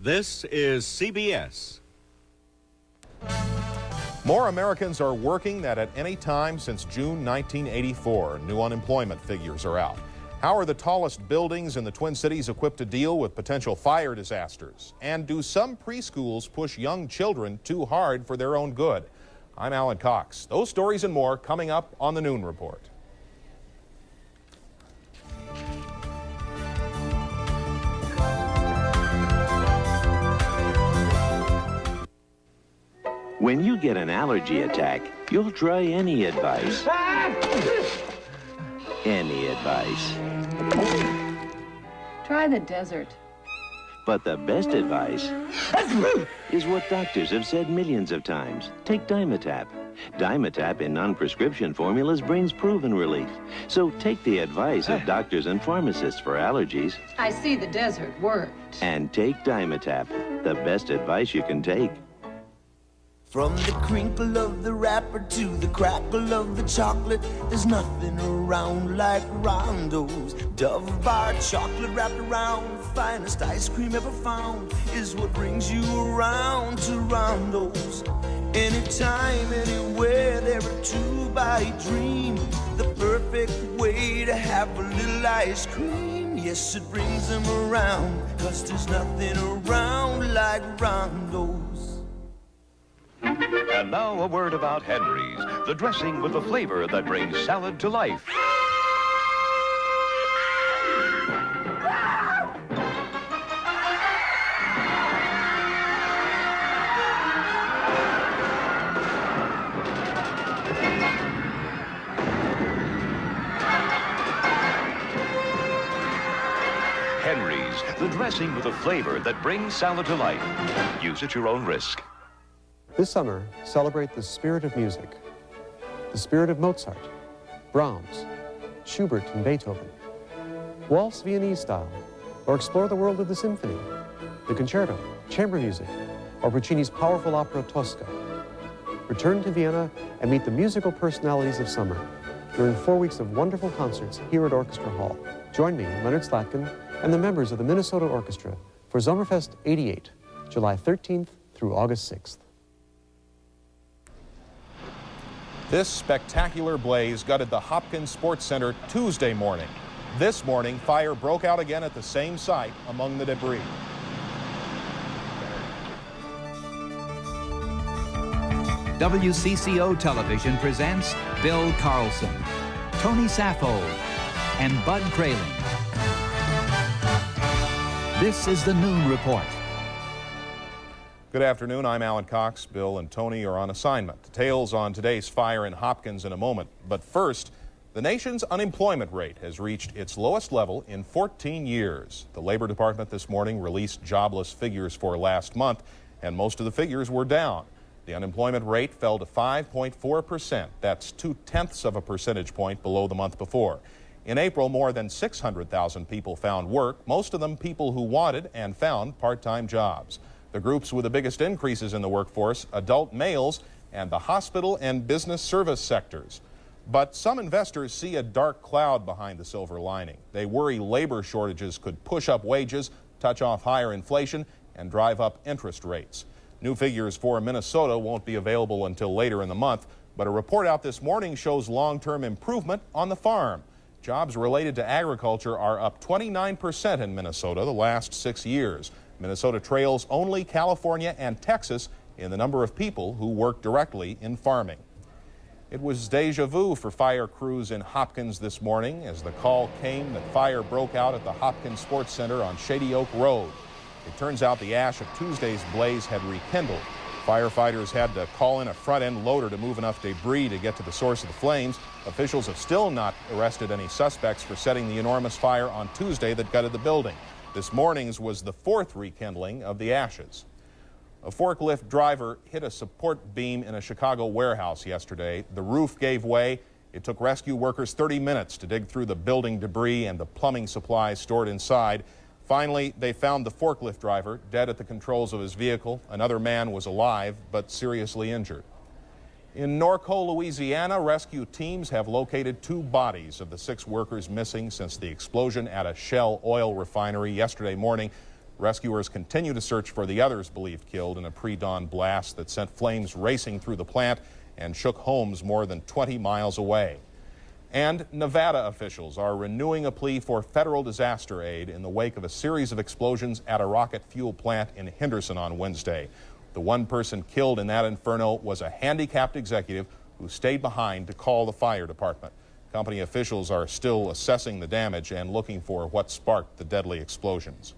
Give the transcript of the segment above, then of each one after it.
This is CBS. More Americans are working than at any time since June 1984. New unemployment figures are out. How are the tallest buildings in the Twin Cities equipped to deal with potential fire disasters? And do some preschools push young children too hard for their own good? I'm Alan Cox. Those stories and more coming up on the Noon Report. When you get an allergy attack, you'll try any advice. Any advice. Try the desert. But the best advice is what doctors have said millions of times. Take Dimetapp. Dimetapp in non-prescription formulas brings proven relief. So take the advice of doctors and pharmacists for allergies. I see the desert worked. And take Dimetapp, the best advice you can take. From the crinkle of the wrapper to the crackle of the chocolate, there's nothing around like Rondo's. Dove Bar chocolate wrapped around, the finest ice cream ever found, is what brings you around to Rondo's. Anytime, anywhere, they're a two-bite dream, the perfect way to have a little ice cream. Yes, it brings them around, 'cause there's nothing around like Rondo's. And now a word about Henry's, the dressing with the flavor that brings salad to life. Henry's, the dressing with the flavor that brings salad to life. Use at your own risk. This summer, celebrate the spirit of music, the spirit of Mozart, Brahms, Schubert, and Beethoven. Waltz Viennese style, or explore the world of the symphony, the concerto, chamber music, or Puccini's powerful opera Tosca. Return to Vienna and meet the musical personalities of summer during 4 weeks of wonderful concerts here at Orchestra Hall. Join me, Leonard Slatkin, and the members of the Minnesota Orchestra for Sommerfest 88, July 13th through August 6th. This spectacular blaze gutted the Hopkins Sports Center Tuesday morning. This morning, fire broke out again at the same site among the debris. WCCO Television presents Bill Carlson, Tony Saffold, and Bud Kraling. This is the Noon Report. Good afternoon, I'm Alan Cox. Bill and Tony are on assignment. Details on today's fire in Hopkins in a moment. But first, the nation's unemployment rate has reached its lowest level in 14 years. The Labor Department this morning released jobless figures for last month, and most of the figures were down. The unemployment rate fell to 5.4%. That's 0.2 of a percentage point below the month before. In April, more than 600,000 people found work, most of them people who wanted and found part-time jobs. The groups with the biggest increases in the workforce, adult males, and the hospital and business service sectors. But some investors see a dark cloud behind the silver lining. They worry labor shortages could push up wages, touch off higher inflation, and drive up interest rates. New figures for Minnesota won't be available until later in the month, but a report out this morning shows long-term improvement on the farm. Jobs related to agriculture are up 29% in Minnesota the last 6 years. Minnesota trails only California and Texas in the number of people who work directly in farming. It was deja vu for fire crews in Hopkins this morning as the call came that fire broke out at the Hopkins Sports Center on Shady Oak Road. It turns out the ash of Tuesday's blaze had rekindled. Firefighters had to call in a front-end loader to move enough debris to get to the source of the flames. Officials have still not arrested any suspects for setting the enormous fire on Tuesday that gutted the building. This morning's was the fourth rekindling of the ashes. A forklift driver hit a support beam in a Chicago warehouse yesterday. The roof gave way. It took rescue workers 30 minutes to dig through the building debris and the plumbing supplies stored inside. Finally, they found the forklift driver dead at the controls of his vehicle. Another man was alive but seriously injured. In Norco, Louisiana, rescue teams have located 2 bodies of the 6 workers missing since the explosion at a Shell oil refinery yesterday morning. Rescuers continue to search for the others believed killed in a pre-dawn blast that sent flames racing through the plant and shook homes more than 20 miles away. And Nevada officials are renewing a plea for federal disaster aid in the wake of a series of explosions at a rocket fuel plant in Henderson on Wednesday. The one person killed in that inferno was a handicapped executive who stayed behind to call the fire department. Company officials are still assessing the damage and looking for what sparked the deadly explosions.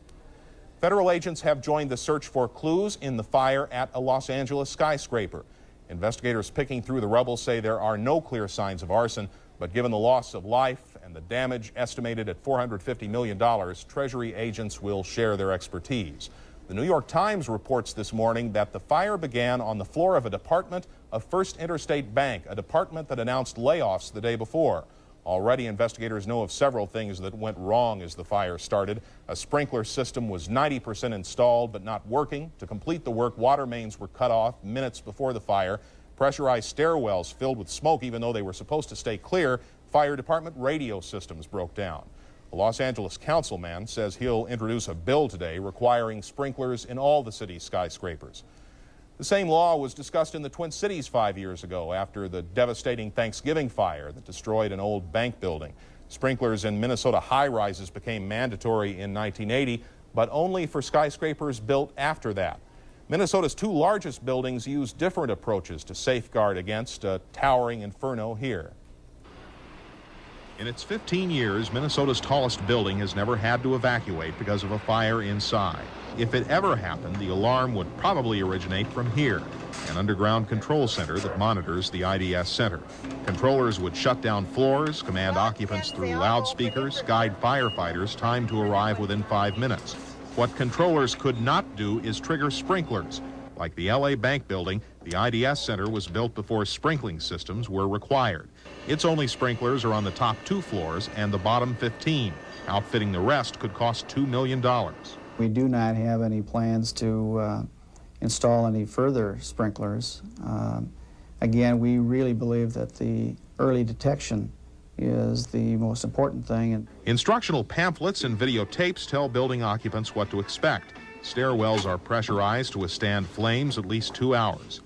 Federal agents have joined the search for clues in the fire at a Los Angeles skyscraper. Investigators picking through the rubble say there are no clear signs of arson, but given the loss of life and the damage estimated at $450 million, Treasury agents will share their expertise. The New York Times reports this morning that the fire began on the floor of a department of First Interstate Bank, a department that announced layoffs the day before. Already, investigators know of several things that went wrong as the fire started. A sprinkler system was 90% installed but not working. To complete the work, water mains were cut off minutes before the fire. Pressurized stairwells filled with smoke even though they were supposed to stay clear. Fire department radio systems broke down. A Los Angeles councilman says he'll introduce a bill today requiring sprinklers in all the city's skyscrapers. The same law was discussed in the Twin Cities 5 years ago after the devastating Thanksgiving fire that destroyed an old bank building. Sprinklers in Minnesota high-rises became mandatory in 1980, but only for skyscrapers built after that. Minnesota's two largest buildings use different approaches to safeguard against a towering inferno here. In its 15 years, Minnesota's tallest building has never had to evacuate because of a fire inside. If it ever happened, the alarm would probably originate from here, an underground control center that monitors the IDS center. Controllers would shut down floors, command occupants through loudspeakers, guide firefighters timed to arrive within 5 minutes. What controllers could not do is trigger sprinklers. Like the LA Bank building, the IDS center was built before sprinkling systems were required. Its only sprinklers are on the top 2 floors and the bottom 15. Outfitting the rest could cost $2 million. We do not have any plans to install any further sprinklers. Again, we really believe that the early detection is the most important thing. Instructional pamphlets and videotapes tell building occupants what to expect. Stairwells are pressurized to withstand flames at least 2 hours.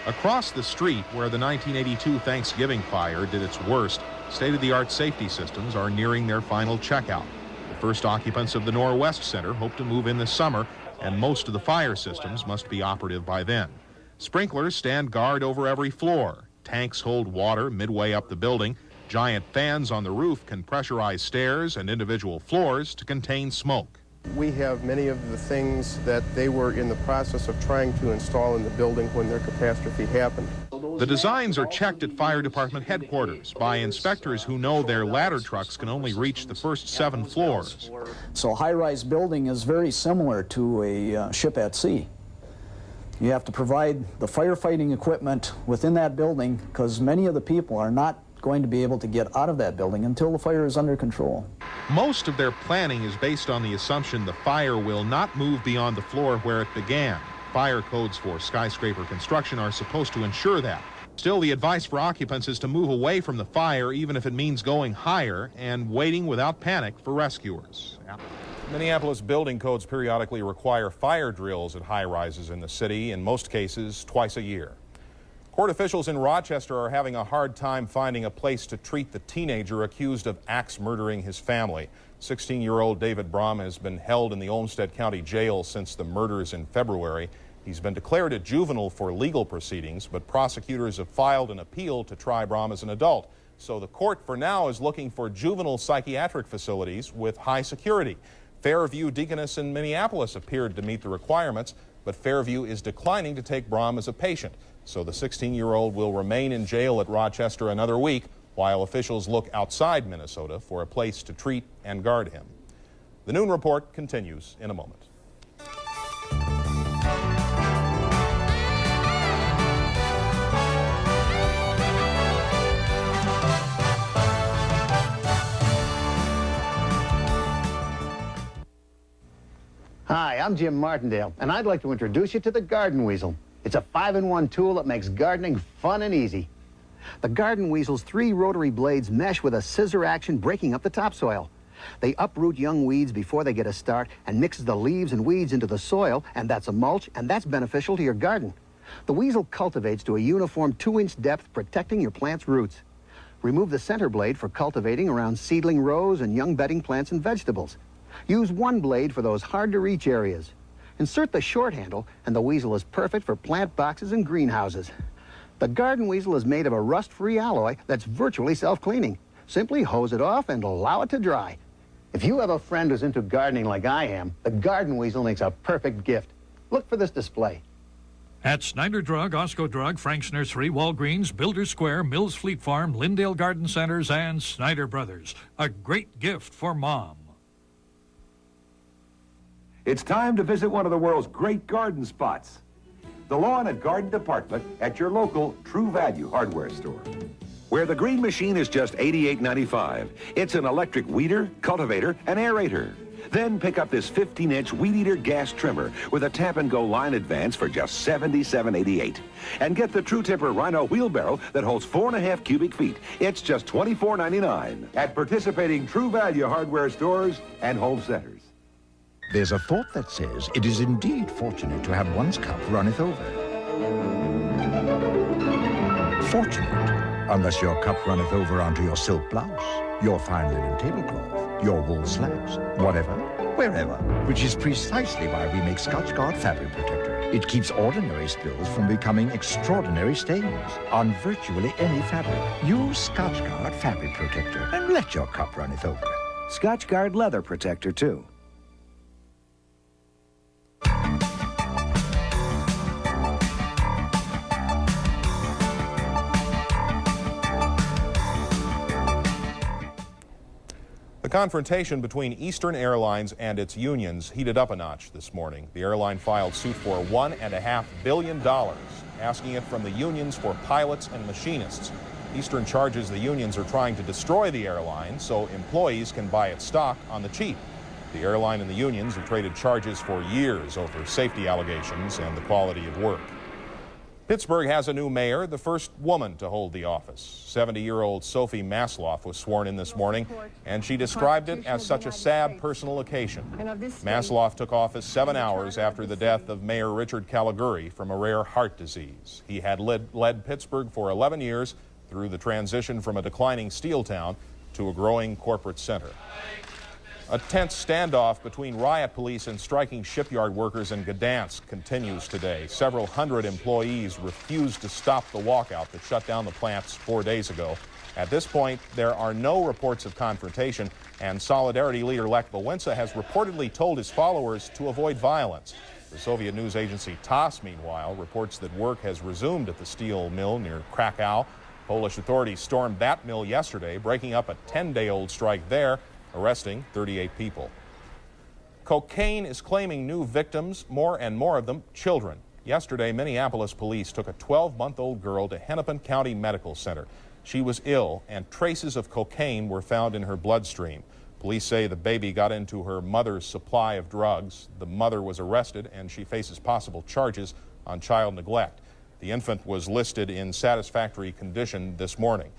Across the street, where the 1982 Thanksgiving fire did its worst, state-of-the-art safety systems are nearing their final checkout. The first occupants of the Norwest Center hope to move in this summer, and most of the fire systems must be operative by then. Sprinklers stand guard over every floor. Tanks hold water midway up the building. Giant fans on the roof can pressurize stairs and individual floors to contain smoke. We have many of the things that they were in the process of trying to install in the building when their catastrophe happened. The designs are checked at fire department headquarters by inspectors who know their ladder trucks can only reach the first 7 floors. So high-rise building is very similar to a ship at sea. You have to provide the firefighting equipment within that building because many of the people are not going to be able to get out of that building until the fire is under control. Most of their planning is based on the assumption the fire will not move beyond the floor where it began. Fire codes for skyscraper construction are supposed to ensure that. Still, the advice for occupants is to move away from the fire even if it means going higher and waiting without panic for rescuers. Minneapolis building codes periodically require fire drills at high-rises in the city, in most cases twice a year. Court officials in Rochester are having a hard time finding a place to treat the teenager accused of axe murdering his family. 16-year-old David Brom has been held in the Olmsted County Jail since the murders in February. He's been declared a juvenile for legal proceedings, but prosecutors have filed an appeal to try Brom as an adult. So the court for now is looking for juvenile psychiatric facilities with high security. Fairview Deaconess in Minneapolis appeared to meet the requirements, but Fairview is declining to take Brom as a patient. So the 16-year-old will remain in jail at Rochester another week while officials look outside Minnesota for a place to treat and guard him. The Noon Report continues in a moment. Hi, I'm Jim Martindale, and I'd like to introduce you to the Garden Weasel. It's a 5-in-1 tool that makes gardening fun and easy. The Garden Weasel's 3 rotary blades mesh with a scissor action, breaking up the topsoil. They uproot young weeds before they get a start and mixes the leaves and weeds into the soil, and that's a mulch, and that's beneficial to your garden. The weasel cultivates to a uniform 2-inch depth, protecting your plant's roots. Remove the center blade for cultivating around seedling rows and young bedding plants and vegetables. Use one blade for those hard-to-reach areas. Insert the short handle, and the weasel is perfect for plant boxes and greenhouses. The garden weasel is made of a rust-free alloy that's virtually self-cleaning. Simply hose it off and allow it to dry. If you have a friend who's into gardening like I am, the garden weasel makes a perfect gift. Look for this display. At Snyder Drug, Osco Drug, Frank's Nursery, Walgreens, Builder Square, Mills Fleet Farm, Lindale Garden Centers, and Snyder Brothers. A great gift for Mom. It's time to visit one of the world's great garden spots. The Lawn and Garden Department at your local True Value hardware store. Where the green machine is just $88.95. It's an electric weeder, cultivator, and aerator. Then pick up this 15-inch Weed Eater gas trimmer with a tap-and-go line advance for just $77.88. And get the True Tipper Rhino wheelbarrow that holds 4.5 cubic feet. It's just $24.99. At participating True Value hardware stores and home centers. There's a thought that says it is indeed fortunate to have one's cup runneth over. Fortunate, unless your cup runneth over onto your silk blouse, your fine linen tablecloth, your wool slabs, whatever, wherever, which is precisely why we make Scotchgard Fabric Protector. It keeps ordinary spills from becoming extraordinary stains on virtually any fabric. Use Scotchgard Fabric Protector and let your cup runneth over. Scotchgard Leather Protector, too. The confrontation between Eastern Airlines and its unions heated up a notch this morning. The airline filed suit for $1.5 billion, asking it from the unions for pilots and machinists. Eastern charges the unions are trying to destroy the airline so employees can buy its stock on the cheap. The airline and the unions have traded charges for years over safety allegations and the quality of work. Pittsburgh has a new mayor, the first woman to hold the office. 70-year-old Sophie Masloff was sworn in this morning, and she described it as such a sad personal occasion. Masloff took office 7 hours after the death of Mayor Richard Caliguri from a rare heart disease. He had led Pittsburgh for 11 years through the transition from a declining steel town to a growing corporate center. A tense standoff between riot police and striking shipyard workers in Gdansk continues today. Several hundred employees refused to stop the walkout that shut down the plants 4 days ago. At this point, there are no reports of confrontation, and Solidarity leader Lech Wałęsa has reportedly told his followers to avoid violence. The Soviet news agency TASS, meanwhile, reports that work has resumed at the steel mill near Krakow. Polish authorities stormed that mill yesterday, breaking up a 10-day-old strike there, arresting 38 people. Cocaine is claiming new victims, more and more of them children. Yesterday, Minneapolis police took a 12-month-old girl to Hennepin County Medical Center. She was ill, and traces of cocaine were found in her bloodstream. Police say the baby got into her mother's supply of drugs. The mother was arrested, and she faces possible charges on child neglect. The infant was listed in satisfactory condition this morning.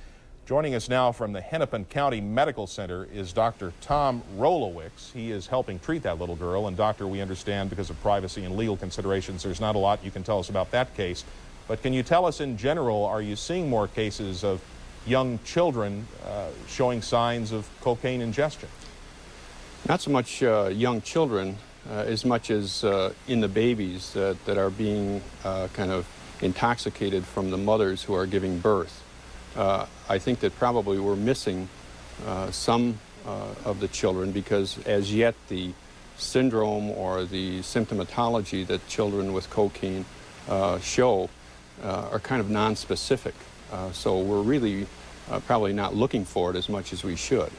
Joining us now from the Hennepin County Medical Center is Dr. Tom Rolowicz. He is helping treat that little girl. And, Doctor, we understand because of privacy and legal considerations, there's not a lot you can tell us about that case. But can you tell us in general, are you seeing more cases of young children showing signs of cocaine ingestion? Not so much young children as much as in the babies that are being kind of intoxicated from the mothers who are giving birth. I think that probably we're missing some of the children because as yet the syndrome or the symptomatology that children with cocaine show are kind of nonspecific. So we're really probably not looking for it as much as we should.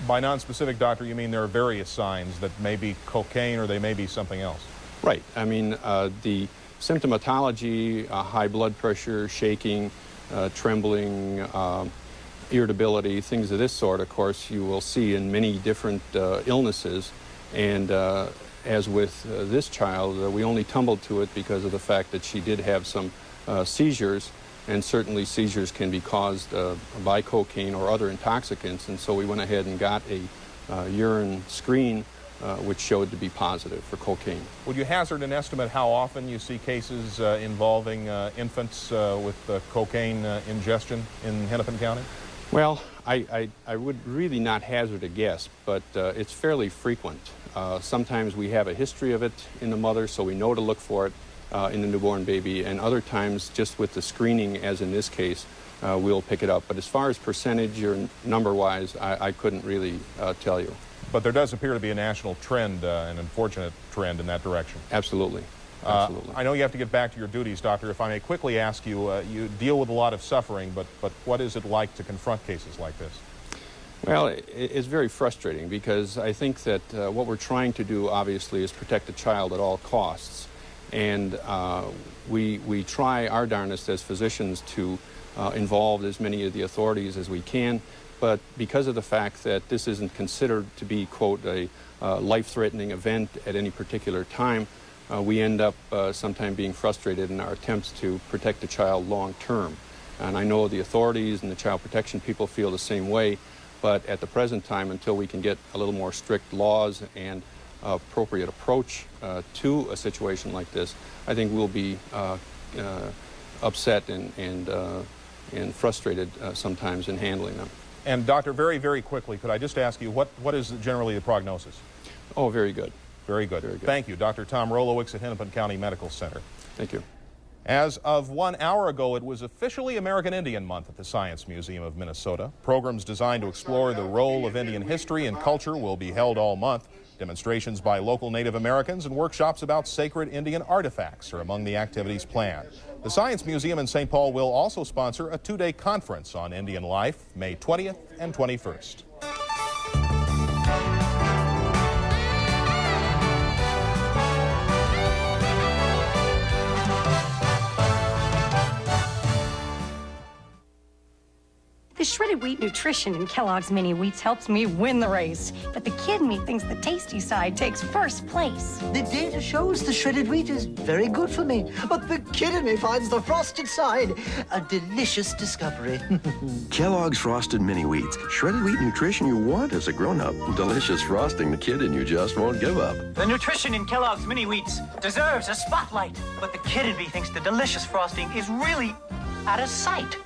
By nonspecific, doctor, you mean there are various signs that may be cocaine or they may be something else? Right. I mean, the symptomatology, high blood pressure, shaking, trembling, irritability, things of this sort, of course, you will see in many different illnesses. And as with this child, we only tumbled to it because of the fact that she did have some seizures, and certainly seizures can be caused by cocaine or other intoxicants. And so we went ahead and got a urine screen, which showed to be positive for cocaine. Would you hazard an estimate how often you see cases involving infants with cocaine ingestion in Hennepin County? Well, I would really not hazard a guess, but it's fairly frequent. Sometimes we have a history of it in the mother, so we know to look for it in the newborn baby, and other times, just with the screening, as in this case, we'll pick it up. But as far as percentage or number-wise, I couldn't really tell you. But there does appear to be a national trend, an unfortunate trend in that direction. Absolutely. Absolutely. I know you have to get back to your duties, Doctor. If I may quickly ask you, you deal with a lot of suffering, but what is it like to confront cases like this? Well, it's very frustrating because I think that what we're trying to do, obviously, is protect the child at all costs. And we try our darnest as physicians to involve as many of the authorities as we can. But because of the fact that this isn't considered to be, quote, a life-threatening event at any particular time, we end up sometimes being frustrated in our attempts to protect the child long-term. And I know the authorities and the child protection people feel the same way, but at the present time, until we can get a little more strict laws and appropriate approach to a situation like this, I think we'll be upset and frustrated sometimes in handling them. And Doctor, very, very quickly, could I just ask you, what is generally the prognosis? Oh, very good. Very good. Very good. Thank you. Dr. Tom Rolowicz at Hennepin County Medical Center. Thank you. As of 1 hour ago, it was officially American Indian Month at the Science Museum of Minnesota. Programs designed to explore the role of Indian history and culture will be held all month. Demonstrations by local Native Americans and workshops about sacred Indian artifacts are among the activities planned. The Science Museum in St. Paul will also sponsor a two-day conference on Indian life, May 20th and 21st. The shredded wheat nutrition in Kellogg's Mini Wheats helps me win the race. But the kid in me thinks the tasty side takes first place. The data shows the shredded wheat is very good for me. But the kid in me finds the frosted side a delicious discovery. Kellogg's Frosted Mini Wheats. Shredded wheat nutrition you want as a grown-up. Delicious frosting the kid in you just won't give up. The nutrition in Kellogg's Mini Wheats deserves a spotlight. But the kid in me thinks the delicious frosting is really out of sight.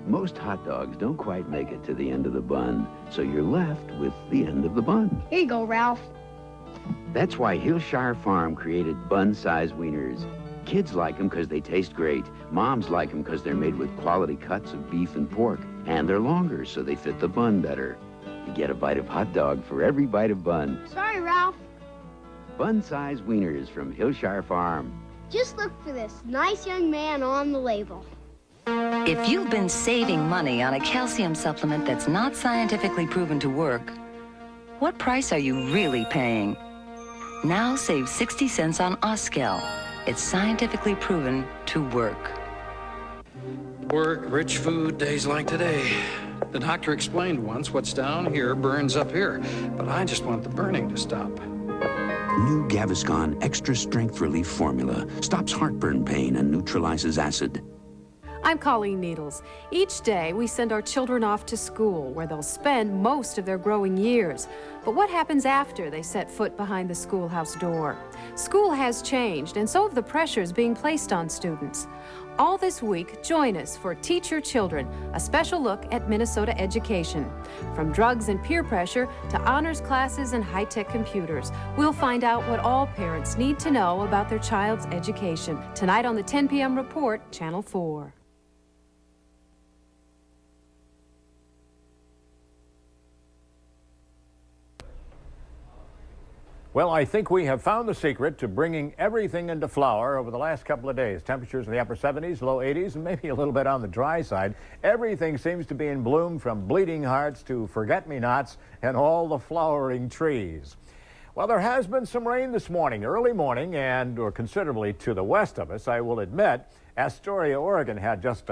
Most hot dogs don't quite make it to the end of the bun, so you're left with the end of the bun. Here you go, Ralph. That's why Hillshire Farm created bun-size wieners. Kids like them because they taste great. Moms like them because they're made with quality cuts of beef and pork. And they're longer, so they fit the bun better. You get a bite of hot dog for every bite of bun. Sorry, Ralph. Bun-size wieners from Hillshire Farm. Just look for this nice young man on the label. If you've been saving money on a calcium supplement that's not scientifically proven to work, what price are you really paying? Now save 60 cents on Oskel. It's scientifically proven to work. Work, rich food, days like today. The doctor explained once what's down here burns up here, but I just want the burning to stop. New Gaviscon Extra Strength Relief Formula stops heartburn pain and neutralizes acid. I'm Colleen Needles. Each day, we send our children off to school, where they'll spend most of their growing years. But what happens after they set foot behind the schoolhouse door? School has changed, and so have the pressures being placed on students. All this week, join us for Teach Your Children, a special look at Minnesota education. From drugs and peer pressure to honors classes and high-tech computers, we'll find out what all parents need to know about their child's education. Tonight on the 10 p.m. Report, Channel 4. Well, I think we have found the secret to bringing everything into flower over the last couple of days. Temperatures in the upper 70s, low 80s, and maybe a little bit on the dry side. Everything seems to be in bloom, from bleeding hearts to forget-me-nots and all the flowering trees. Well, there has been some rain this morning, early morning, and considerably to the west of us, I will admit. Astoria, Oregon had just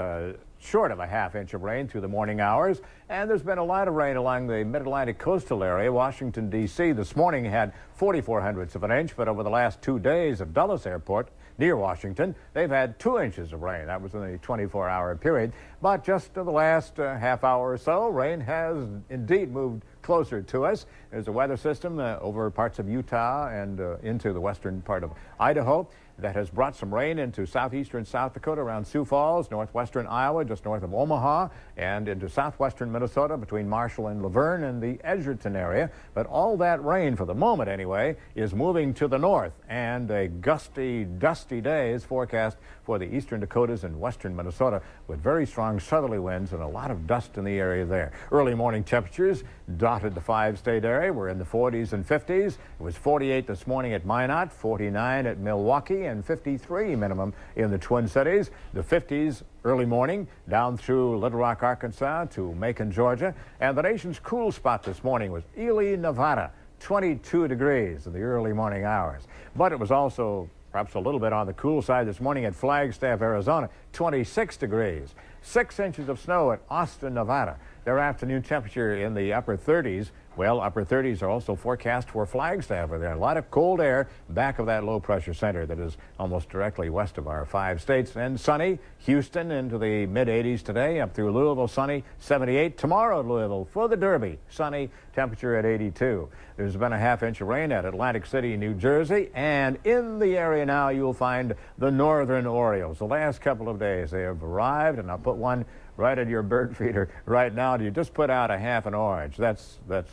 short of a half-inch of rain through the morning hours, and there's been a lot of rain along the mid-Atlantic coastal area. Washington, D.C. this morning had 44 hundredths of an inch, but over the last 2 days at Dulles Airport, near Washington, they've had 2 inches of rain. That was in the 24-hour period. But just in the last half hour or so, rain has indeed moved closer to us. There's a weather system over parts of Utah and into the western part of Idaho that has brought some rain into southeastern South Dakota around Sioux Falls, northwestern Iowa, just north of Omaha, and into southwestern Minnesota between Marshall and Laverne and the Edgerton area. But all that rain, for the moment anyway, is moving to the north, and a gusty, dusty day is forecast for the eastern Dakotas and western Minnesota with very strong southerly winds and a lot of dust in the area there. Early morning temperatures dotted the 5-state area. We're in the 40s and 50s. It was 48 this morning at Minot, 49 at Milwaukee, and 53 minimum in the Twin Cities. The 50s early morning down through Little Rock, Arkansas to Macon, Georgia. And the nation's cool spot this morning was Ely, Nevada, 22 degrees in the early morning hours. But it was also perhaps a little bit on the cool side this morning at Flagstaff, Arizona, 26 degrees. 6 inches of snow at Austin, Nevada. Their afternoon temperature in the upper 30s. Well, upper 30s are also forecast for Flagstaff. There a lot of cold air back of that low pressure center that is almost directly west of our 5 states. And sunny, Houston into the mid 80s today, up through Louisville, sunny, 78. Tomorrow at Louisville for the Derby, sunny, temperature at 82. There's been a half-inch of rain at Atlantic City, New Jersey, and in the area now you'll find the northern Orioles. The last couple of days they have arrived, and I'll put one right at your bird feeder right now. You just put out a half an orange.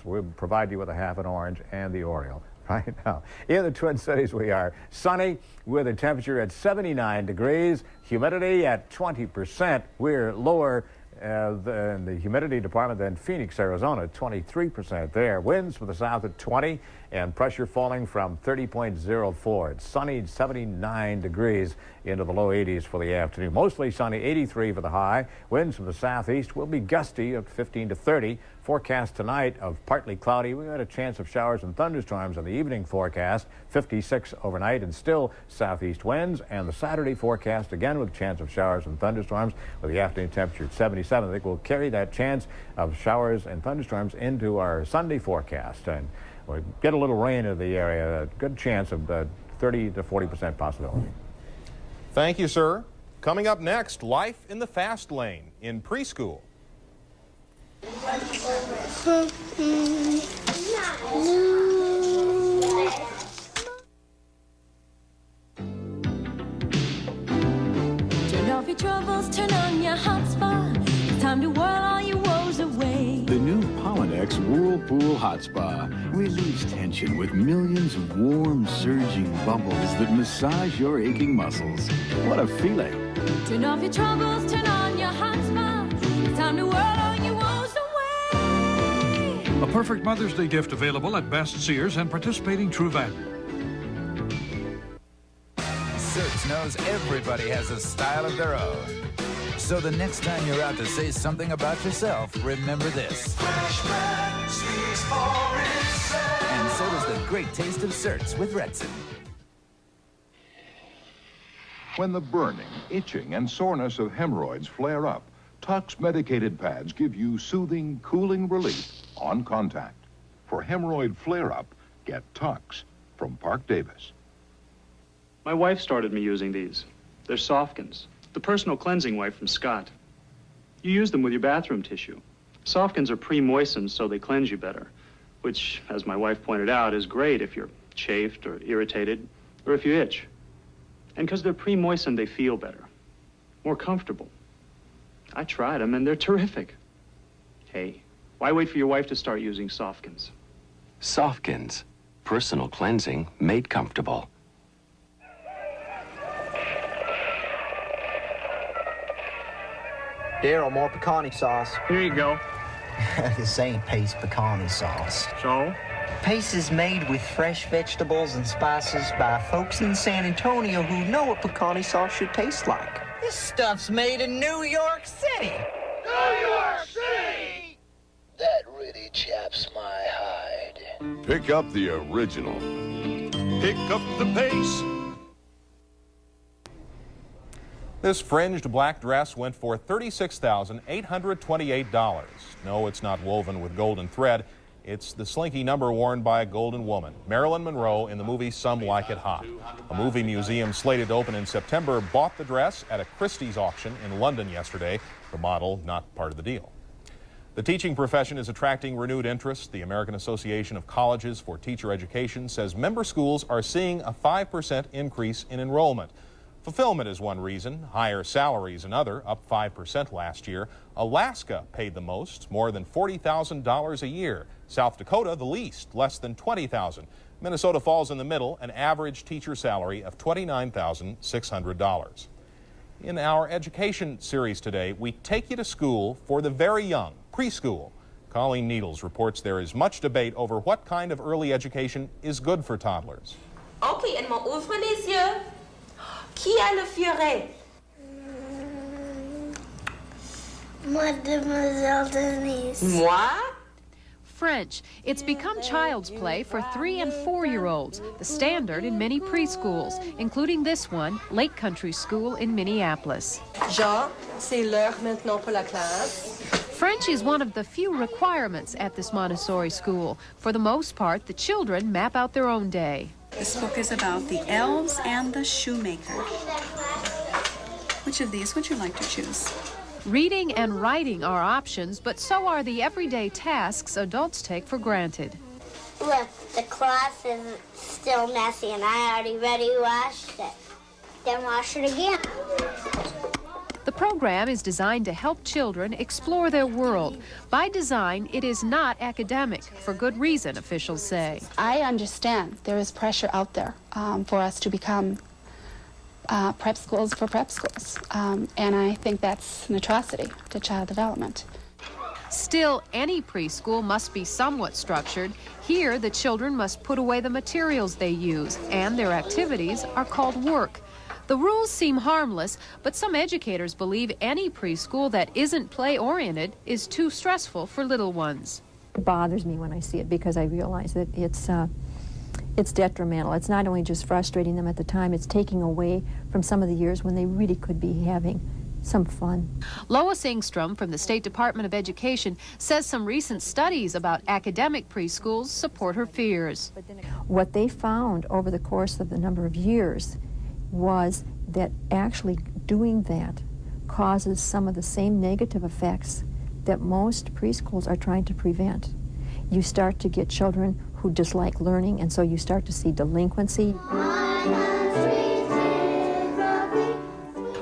We'll provide you with a half an orange and the Oriole right now. In the Twin Cities we are sunny with a temperature at 79 degrees, humidity at 20%. We're lower in the humidity department than Phoenix, Arizona, 23% there. Winds from the south at 20 and pressure falling from 30.04. It's sunny, 79 degrees into the low 80s for the afternoon. Mostly sunny, 83 for the high. Winds from the southeast will be gusty at 15 to 30. Forecast tonight of partly cloudy. We had a chance of showers and thunderstorms on the evening forecast, 56 overnight, and still southeast winds. And the Saturday forecast again with a chance of showers and thunderstorms with the afternoon temperature at 77. I think we'll carry that chance of showers and thunderstorms into our Sunday forecast. And we'll get a little rain in the area, a good chance of 30 to 40% possibility. Thank you, sir. Coming up next, life in the fast lane in preschool. Turn off your troubles, turn on your hotspot. It's time to whirl all your woes away. The new Pollenex Whirlpool Hot Spa relieves tension with millions of warm, surging bubbles that massage your aching muscles. What a feeling. Turn off your troubles, turn on your hotspot. It's time to whirl all your woes away. A perfect Mother's Day gift available at Best Sears and participating True Value. Certs knows everybody has a style of their own. So the next time you're out to say something about yourself, remember this. Freshman speaks for itself. And so does the great taste of Certs with Retsin. When the burning, itching, and soreness of hemorrhoids flare up, Tux medicated pads give you soothing, cooling relief on contact. For hemorrhoid flare-up, get Tux from Park Davis. My wife started me using these. They're Softgans, the personal cleansing wipe from Scott. You use them with your bathroom tissue. Softgans are pre-moistened so they cleanse you better, which, as my wife pointed out, is great if you're chafed or irritated or if you itch. And because they're pre-moistened, they feel better, more comfortable. I tried them, and they're terrific. Hey, why wait for your wife to start using Softgans? Softgans, personal cleansing made comfortable. Daryl, more pecani sauce. Here you go. This ain't Pace pecani sauce. So? Pace is made with fresh vegetables and spices by folks in San Antonio who know what pecani sauce should taste like. This stuff's made in New York City. New York City! That really chaps my hide. Pick up the original. Pick up the pace. This fringed black dress went for $36,828. No, it's not woven with golden thread. It's the slinky number worn by a golden woman, Marilyn Monroe, in the movie Some Like It Hot. A movie museum slated to open in September bought the dress at a Christie's auction in London yesterday. The model not part of the deal. The teaching profession is attracting renewed interest. The American Association of Colleges for Teacher Education says member schools are seeing a 5% increase in enrollment. Fulfillment is one reason, higher salaries another, up 5% last year. Alaska paid the most, more than $40,000 a year. South Dakota, the least, less than $20,000. Minnesota falls in the middle, an average teacher salary of $29,600. In our education series today, we take you to school for the very young, preschool. Colleen Needles reports there is much debate over what kind of early education is good for toddlers. Ok, elle m'ouvre les yeux. Qui a le furet? Mademoiselle Denise. Moi? French. It's become child's play for 3- and 4-year-olds, the standard in many preschools, including this one, Lake Country School in Minneapolis. Jean, c'est l'heure maintenant pour la classe. French is one of the few requirements at this Montessori school. For the most part, the children map out their own day. This book is about the elves and the shoemaker. Which of these would you like to choose? Reading and writing are options, but so are the everyday tasks adults take for granted. Look, the cloth is still messy and I already washed it. Then wash it again. The program is designed to help children explore their world. By design, it is not academic, for good reason, officials say. I understand there is pressure out there for us to become prep schools for prep schools, and I think that's an atrocity to child development. Still, any preschool must be somewhat structured. Here, the children must put away the materials they use, and their activities are called work. The rules seem harmless, but some educators believe any preschool that isn't play-oriented is too stressful for little ones. It bothers me when I see it because I realize that it's detrimental. It's not only just frustrating them at the time, it's taking away from some of the years when they really could be having some fun. Lois Engstrom from the State Department of Education says some recent studies about academic preschools support her fears. What they found over the course of the number of years was that actually doing that causes some of the same negative effects that most preschools are trying to prevent. You start to get children who dislike learning, and so you start to see delinquency.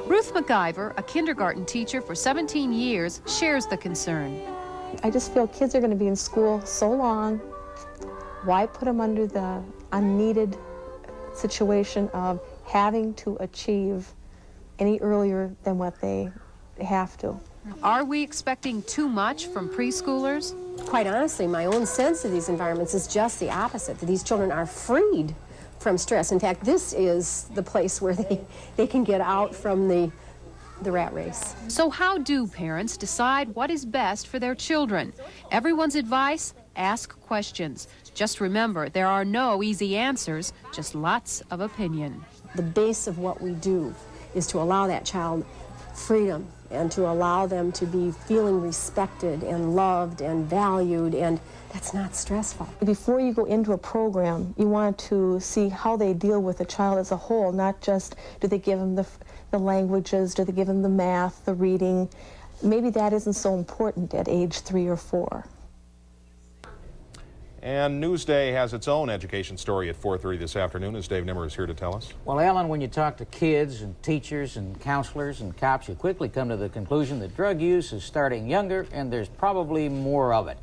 Ruth McIver, a kindergarten teacher for 17 years, shares the concern. I just feel kids are going to be in school so long. Why put them under the unneeded situation of having to achieve any earlier than what they have to? Are we expecting too much from preschoolers? Quite honestly, my own sense of these environments is just the opposite, that these children are freed from stress. In fact, this is the place where they can get out from the rat race. So how do parents decide what is best for their children? Everyone's advice? Ask questions. Just remember, there are no easy answers, just lots of opinion. The base of what we do is to allow that child freedom and to allow them to be feeling respected and loved and valued, and that's not stressful. Before you go into a program, you want to see how they deal with the child as a whole, not just do they give them the languages, do they give them the math, the reading. Maybe that isn't so important at age 3 or 4. And Newsday has its own education story at 4:30 this afternoon, as Dave Nimmer is here to tell us. Well, Alan, when you talk to kids and teachers and counselors and cops, you quickly come to the conclusion that drug use is starting younger, and there's probably more of it.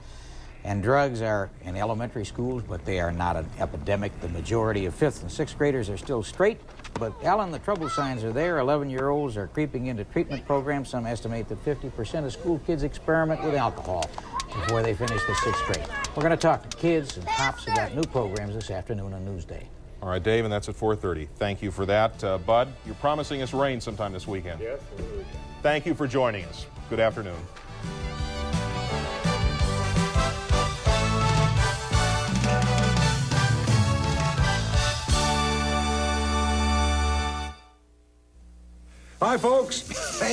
And drugs are in elementary schools, but they are not an epidemic. The majority of 5th and 6th graders are still straight. But, Alan, the trouble signs are there. 11-year-olds are creeping into treatment programs. Some estimate that 50% of school kids experiment with alcohol before they finish the 6th grade. We're going to talk to kids and cops about new programs this afternoon on Newsday. All right, Dave, and that's at 4:30. Thank you for that. Bud, you're promising us rain sometime this weekend. Yes. Thank you for joining us. Good afternoon. Hi, folks.